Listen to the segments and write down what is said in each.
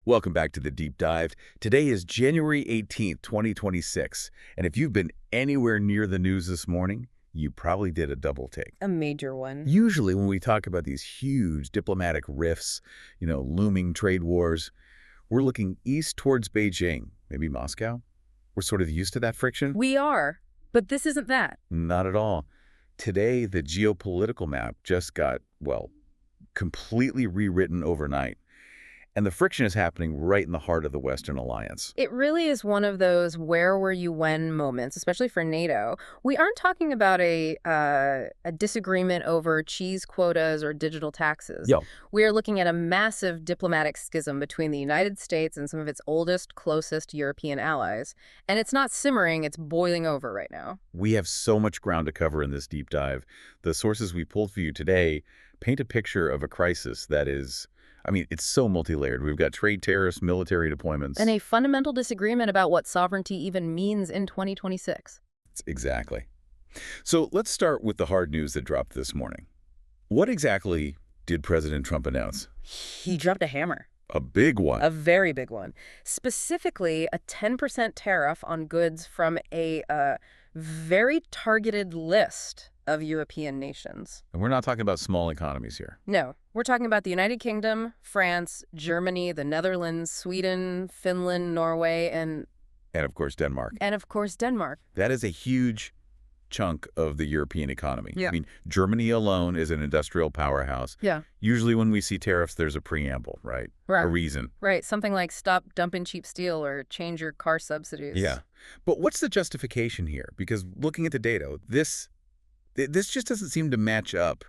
Welcome back to the Deep Dive. Today is January 18th, 2026, and if you've been anywhere near the news this morning, you probably did a double take. A major one. Usually when we talk about these huge diplomatic rifts, looming trade wars, we're looking east towards Beijing, maybe Moscow. We're sort of used to that friction. We are, but this isn't that. Not at all. Today, the geopolitical map just got, completely rewritten overnight. And the friction is happening right in the heart of the Western alliance. It really is one of those where were you when moments, especially for NATO. We aren't talking about a disagreement over cheese quotas or digital taxes. Yo. We are looking at a massive diplomatic schism between the United States and some of its oldest, closest European allies. And it's not simmering, it's boiling over right now. We have so much ground to cover in this deep dive. The sources we pulled for you today paint a picture of a crisis that is... it's so multi-layered. We've got trade tariffs, military deployments. And a fundamental disagreement about what sovereignty even means in 2026. Exactly. So let's start with the hard news that dropped this morning. What exactly did President Trump announce? He dropped a hammer. A big one. A very big one. Specifically, a 10% tariff on goods from a very targeted list of European nations. And we're not talking about small economies here. No, we're talking about the United Kingdom, France, Germany, the Netherlands, Sweden, Finland, Norway, and of course, Denmark. That is a huge chunk of the European economy. Yeah. Germany alone is an industrial powerhouse. Yeah. Usually when we see tariffs, there's a preamble, right? Right. A reason. Right. Something like stop dumping cheap steel or change your car subsidies. Yeah. But what's the justification here? Because looking at the data, this just doesn't seem to match up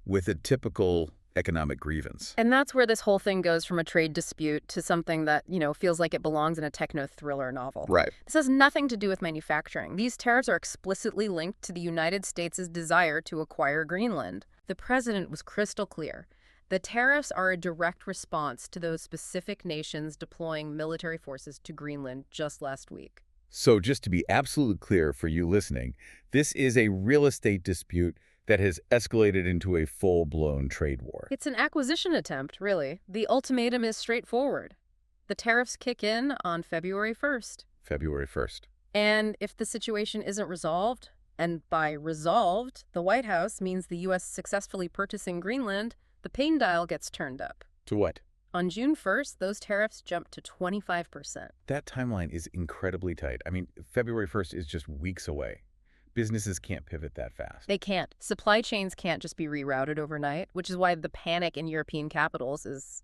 with a typical economic grievance. And that's where this whole thing goes from a trade dispute to something that, feels like it belongs in a techno-thriller novel. Right. This has nothing to do with manufacturing. These tariffs are explicitly linked to the United States' desire to acquire Greenland. The president was crystal clear. The tariffs are a direct response to those specific nations deploying military forces to Greenland just last week. So just to be absolutely clear for you listening, this is a real estate dispute that has escalated into a full-blown trade war. It's an acquisition attempt, really. The ultimatum is straightforward. The tariffs kick in on February 1st. February 1st. And if the situation isn't resolved, and by resolved, the White House means the U.S. successfully purchasing Greenland, the pain dial gets turned up. To what? On June 1st, those tariffs jumped to 25%. That timeline is incredibly tight. February 1st is just weeks away. Businesses can't pivot that fast. They can't. Supply chains can't just be rerouted overnight, which is why the panic in European capitals is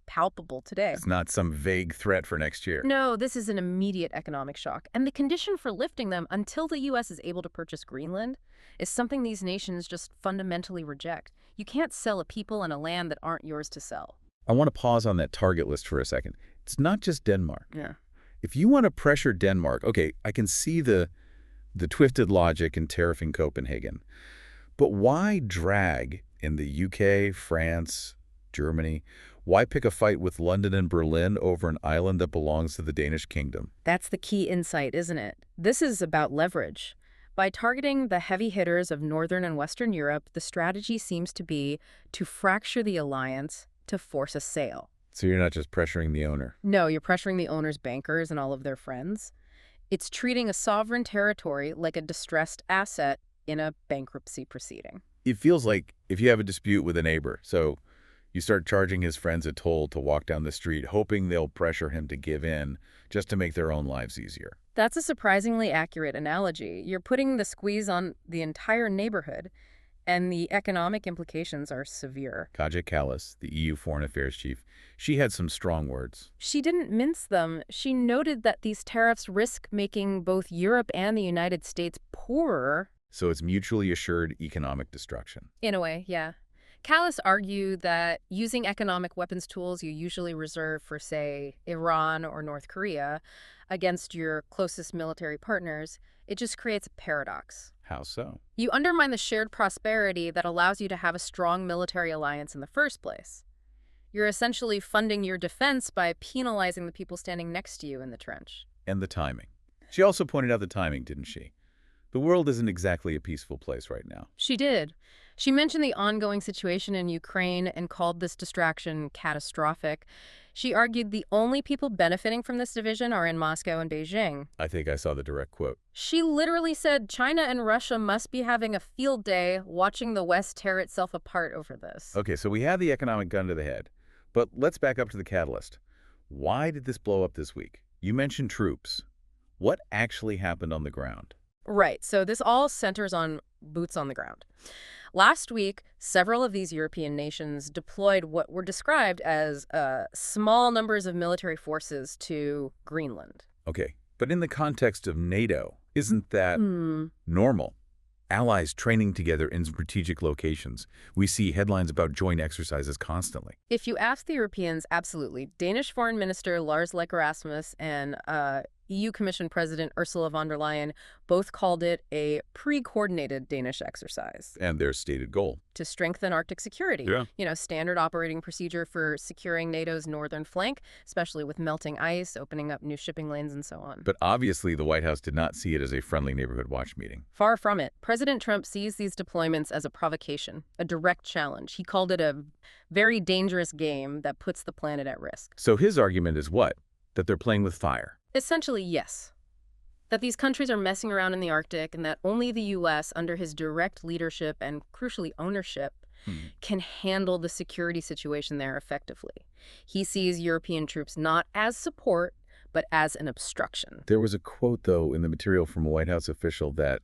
palpable today. It's not some vague threat for next year. No, this is an immediate economic shock. And the condition for lifting them until the U.S. is able to purchase Greenland is something these nations just fundamentally reject. You can't sell a people and a land that aren't yours to sell. I want to pause on that target list for a second. It's not just Denmark. Yeah. If you want to pressure Denmark, okay, I can see the twisted logic in tariffing Copenhagen. But why drag in the UK, France, Germany? Why pick a fight with London and Berlin over an island that belongs to the Danish kingdom? That's the key insight, isn't it? This is about leverage. By targeting the heavy hitters of Northern and Western Europe, the strategy seems to be to fracture the alliance to force a sale. So you're not just pressuring the owner? No, you're pressuring the owner's bankers and all of their friends. It's treating a sovereign territory like a distressed asset in a bankruptcy proceeding. It feels like if you have a dispute with a neighbor, so you start charging his friends a toll to walk down the street, hoping they'll pressure him to give in just to make their own lives easier. That's a surprisingly accurate analogy. You're putting the squeeze on the entire neighborhood, and the economic implications are severe. Kaja Kallas, the EU Foreign Affairs Chief, she had some strong words. She didn't mince them. She noted that these tariffs risk making both Europe and the United States poorer. So it's mutually assured economic destruction. In a way, yeah. Kallas argued that using economic weapons tools you usually reserve for, say, Iran or North Korea against your closest military partners, it just creates a paradox. How so? You undermine the shared prosperity that allows you to have a strong military alliance in the first place. You're essentially funding your defense by penalizing the people standing next to you in the trench. And the timing. She also pointed out the timing, didn't she? The world isn't exactly a peaceful place right now. She did. She mentioned the ongoing situation in Ukraine and called this distraction catastrophic. She argued the only people benefiting from this division are in Moscow and Beijing. I think I saw the direct quote. She literally said China and Russia must be having a field day watching the West tear itself apart over this. Okay, so we have the economic gun to the head. But let's back up to the catalyst. Why did this blow up this week? You mentioned troops. What actually happened on the ground? Right, so this all centers on boots on the ground. Last week, several of these European nations deployed what were described as small numbers of military forces to Greenland. Okay, but in the context of NATO, isn't that normal? Allies training together in strategic locations. We see headlines about joint exercises constantly. If you ask the Europeans, absolutely. Danish Foreign Minister Lars Løkke Rasmussen and EU Commission President Ursula von der Leyen both called it a pre-coordinated Danish exercise. And their stated goal? To strengthen Arctic security. Yeah. You know, standard operating procedure for securing NATO's northern flank, especially with melting ice, opening up new shipping lanes, and so on. But obviously, the White House did not see it as a friendly neighborhood watch meeting. Far from it. President Trump sees these deployments as a provocation, a direct challenge. He called it a very dangerous game that puts the planet at risk. So his argument is what? That they're playing with fire. Essentially, yes. That these countries are messing around in the Arctic and that only the U.S., under his direct leadership and, crucially, ownership, can handle the security situation there effectively. He sees European troops not as support, but as an obstruction. There was a quote, though, in the material from a White House official that,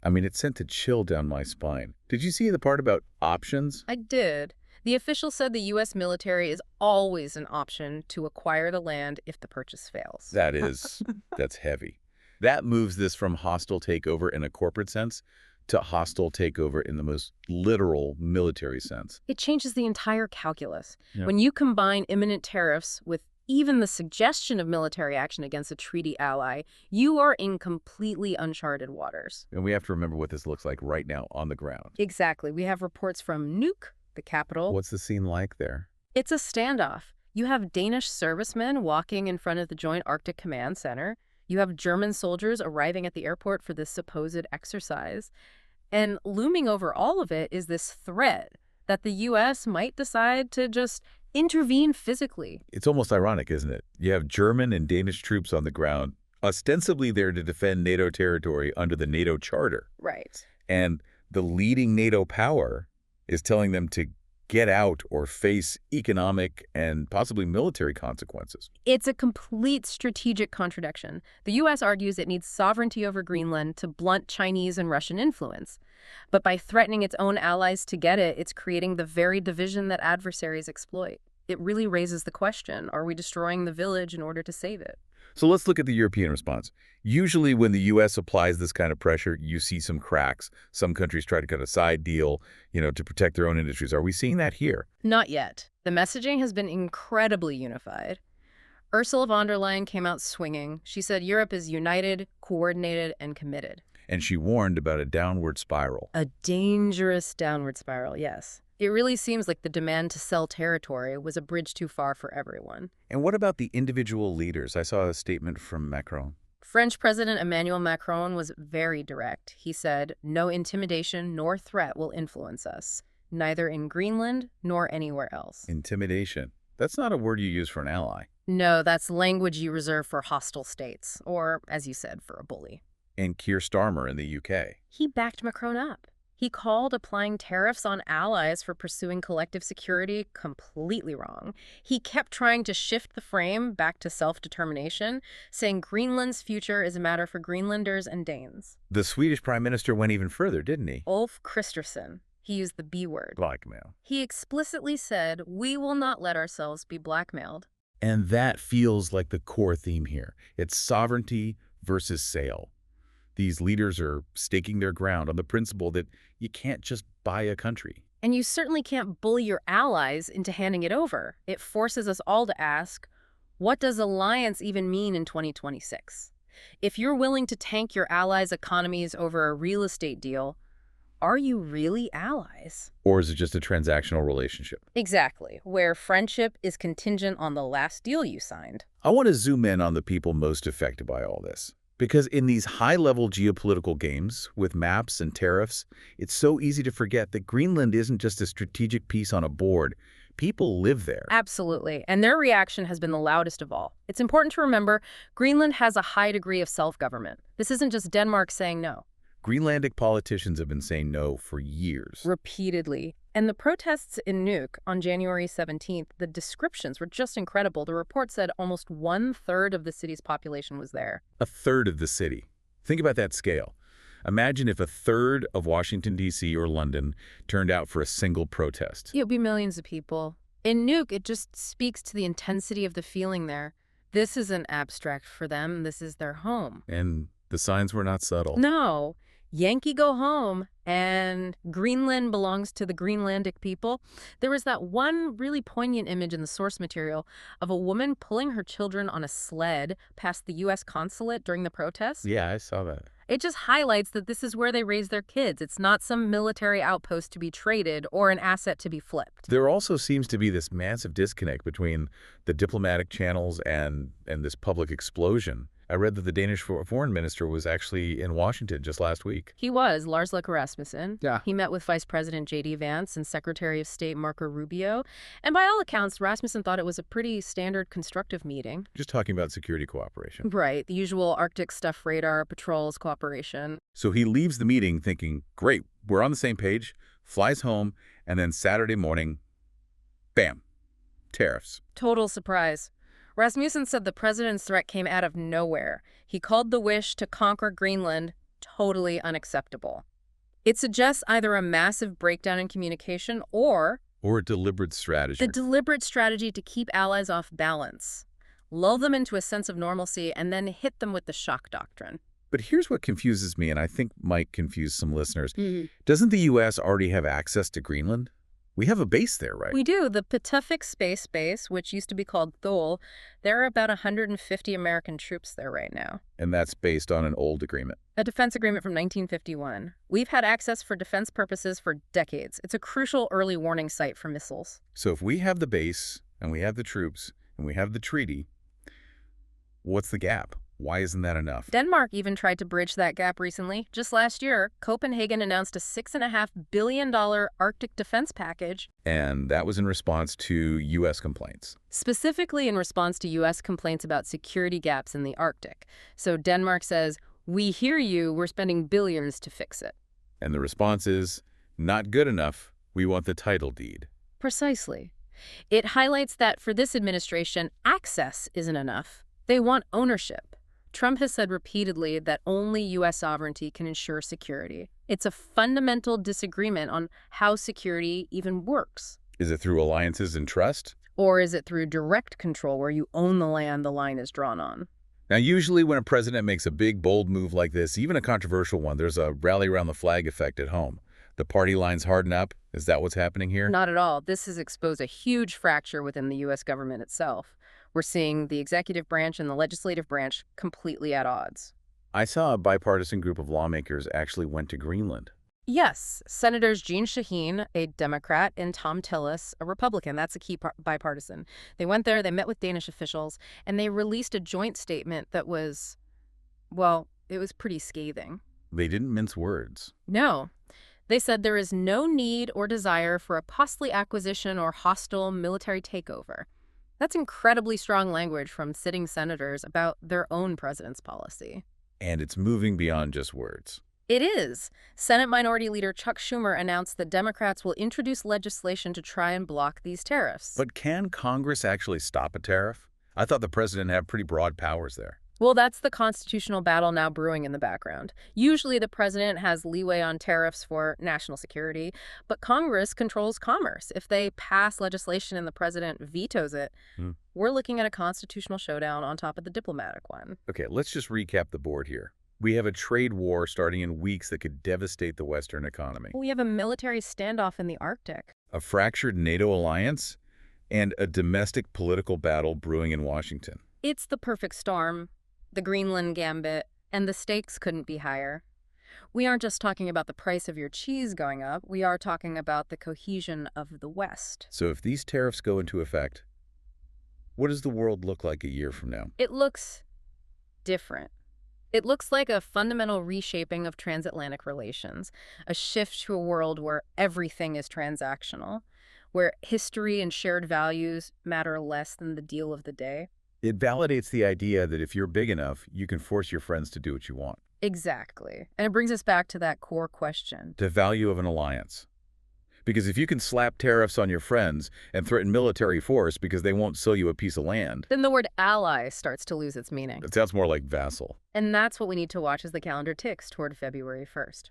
it sent a chill down my spine. Did you see the part about options? I did. The official said the U.S. military is always an option to acquire the land if the purchase fails. That's heavy. That moves this from hostile takeover in a corporate sense to hostile takeover in the most literal military sense. It changes the entire calculus. Yeah. When you combine imminent tariffs with even the suggestion of military action against a treaty ally, you are in completely uncharted waters. And we have to remember what this looks like right now on the ground. Exactly. We have reports from Nuuk, the capital. What's the scene like there? It's a standoff. You have Danish servicemen walking in front of the Joint Arctic Command Center. You have German soldiers arriving at the airport for this supposed exercise. And looming over all of it is this threat that the U.S. might decide to just intervene physically. It's almost ironic, isn't it? You have German and Danish troops on the ground, ostensibly there to defend NATO territory under the NATO Charter. Right. And the leading NATO power is telling them to get out or face economic and possibly military consequences. It's a complete strategic contradiction. The U.S. argues it needs sovereignty over Greenland to blunt Chinese and Russian influence. But by threatening its own allies to get it, it's creating the very division that adversaries exploit. It really raises the question, are we destroying the village in order to save it? So let's look at the European response. Usually when the U.S. applies this kind of pressure, you see some cracks. Some countries try to cut a side deal, to protect their own industries. Are we seeing that here? Not yet. The messaging has been incredibly unified. Ursula von der Leyen came out swinging. She said Europe is united, coordinated, and committed. And she warned about a downward spiral. A dangerous downward spiral, yes. It really seems like the demand to sell territory was a bridge too far for everyone. And what about the individual leaders? I saw a statement from Macron. French President Emmanuel Macron was very direct. He said, "No intimidation nor threat will influence us, neither in Greenland nor anywhere else." Intimidation. That's not a word you use for an ally. No, that's language you reserve for hostile states, or, as you said, for a bully. And Keir Starmer in the UK. He backed Macron up. He called applying tariffs on allies for pursuing collective security completely wrong. He kept trying to shift the frame back to self-determination, saying Greenland's future is a matter for Greenlanders and Danes. The Swedish Prime Minister went even further, didn't he? Ulf Kristersson. He used the B word. Blackmail. He explicitly said, "We will not let ourselves be blackmailed." And that feels like the core theme here. It's sovereignty versus sale. These leaders are staking their ground on the principle that you can't just buy a country. And you certainly can't bully your allies into handing it over. It forces us all to ask, what does alliance even mean in 2026? If you're willing to tank your allies' economies over a real estate deal, are you really allies? Or is it just a transactional relationship? Exactly, where friendship is contingent on the last deal you signed. I want to zoom in on the people most affected by all this. Because in these high-level geopolitical games with maps and tariffs, it's so easy to forget that Greenland isn't just a strategic piece on a board. people live there. Absolutely. And their reaction has been the loudest of all. It's important to remember Greenland has a high degree of self-government. This isn't just Denmark saying no. Greenlandic politicians have been saying no for years. Repeatedly. And the protests in Nuuk on January 17th, the descriptions were just incredible. The report said almost 1/3 of the city's population was there. A third of the city. Think about that scale. Imagine if a third of Washington, D.C. or London turned out for a single protest. It would be millions of people. In Nuuk, it just speaks to the intensity of the feeling there. This isn't abstract for them. This is their home. And the signs were not subtle. No. Yankee go home, and Greenland belongs to the Greenlandic people. There was that one really poignant image in the source material of a woman pulling her children on a sled past the U.S. consulate during the protests. Yeah, I saw that. It just highlights that this is where they raise their kids. It's not some military outpost to be traded or an asset to be flipped. There also seems to be this massive disconnect between the diplomatic channels and this public explosion. I read that the Danish foreign minister was actually in Washington just last week. He was, Lars Løkke Rasmussen. Yeah. He met with Vice President J.D. Vance and Secretary of State Marco Rubio. And by all accounts, Rasmussen thought it was a pretty standard constructive meeting. Just talking about security cooperation. Right, the usual Arctic stuff, radar, patrols, cooperation. So he leaves the meeting thinking, great, we're on the same page, flies home, and then Saturday morning, bam, tariffs. Total surprise. Rasmussen said the president's threat came out of nowhere. He called the wish to conquer Greenland totally unacceptable. It suggests either a massive breakdown in communication or a deliberate strategy. The deliberate strategy to keep allies off balance, lull them into a sense of normalcy, and then hit them with the shock doctrine. But here's what confuses me, and I think might confuse some listeners. Doesn't the U.S. already have access to Greenland? We have a base there, right? We do. The Pituffik Space Base, which used to be called Thule, there are about 150 American troops there right now. And that's based on an old agreement. A defense agreement from 1951. We've had access for defense purposes for decades. It's a crucial early warning site for missiles. So if we have the base, and we have the troops, and we have the treaty, what's the gap? Why isn't that enough? Denmark even tried to bridge that gap recently. Just last year, Copenhagen announced a $6.5 billion Arctic defense package. And that was in response to U.S. complaints. Specifically in response to U.S. complaints about security gaps in the Arctic. So Denmark says, we hear you, we're spending billions to fix it. And the response is, not good enough, we want the title deed. Precisely. It highlights that for this administration, access isn't enough. They want ownership. Trump has said repeatedly that only U.S. sovereignty can ensure security. It's a fundamental disagreement on how security even works. Is it through alliances and trust? Or is it through direct control where you own the land the line is drawn on? Now, usually when a president makes a big, bold move like this, even a controversial one, there's a rally around the flag effect at home. The party lines harden up. Is that what's happening here? Not at all. This has exposed a huge fracture within the U.S. government itself. We're seeing the executive branch and the legislative branch completely at odds. I saw a bipartisan group of lawmakers actually went to Greenland. Yes, Senators Jeanne Shaheen, a Democrat, and Tom Tillis, a Republican. That's a key bipartisan. They went there, they met with Danish officials, and they released a joint statement that was, well, it was pretty scathing. They didn't mince words. No. They said there is no need or desire for a costly acquisition or hostile military takeover. That's incredibly strong language from sitting senators about their own president's policy. And it's moving beyond just words. It is. Senate Minority Leader Chuck Schumer announced that Democrats will introduce legislation to try and block these tariffs. But can Congress actually stop a tariff? I thought the president had pretty broad powers there. Well, that's the constitutional battle now brewing in the background. Usually the president has leeway on tariffs for national security, but Congress controls commerce. If they pass legislation and the president vetoes it, we're looking at a constitutional showdown on top of the diplomatic one. Okay, let's just recap the board here. We have a trade war starting in weeks that could devastate the Western economy. We have a military standoff in the Arctic. A fractured NATO alliance, and a domestic political battle brewing in Washington. It's the perfect storm. The Greenland gambit, and the stakes couldn't be higher. We aren't just talking about the price of your cheese going up, we are talking about the cohesion of the West. So if these tariffs go into effect, what does the world look like a year from now? It looks different. It looks like a fundamental reshaping of transatlantic relations, a shift to a world where everything is transactional, where history and shared values matter less than the deal of the day. It validates the idea that if you're big enough, you can force your friends to do what you want. Exactly. And it brings us back to that core question. The value of an alliance. Because if you can slap tariffs on your friends and threaten military force because they won't sell you a piece of land, Then the word ally starts to lose its meaning. it sounds more like vassal. And that's what we need to watch as the calendar ticks toward February 1st.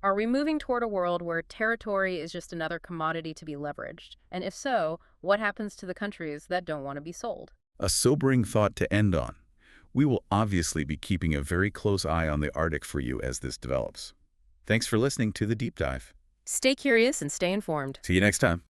Are we moving toward a world where territory is just another commodity to be leveraged? And if so, what happens to the countries that don't want to be sold? A sobering thought to end on. We will obviously be keeping a very close eye on the Arctic for you as this develops. Thanks for listening to The Deep Dive. Stay curious and stay informed. See you next time.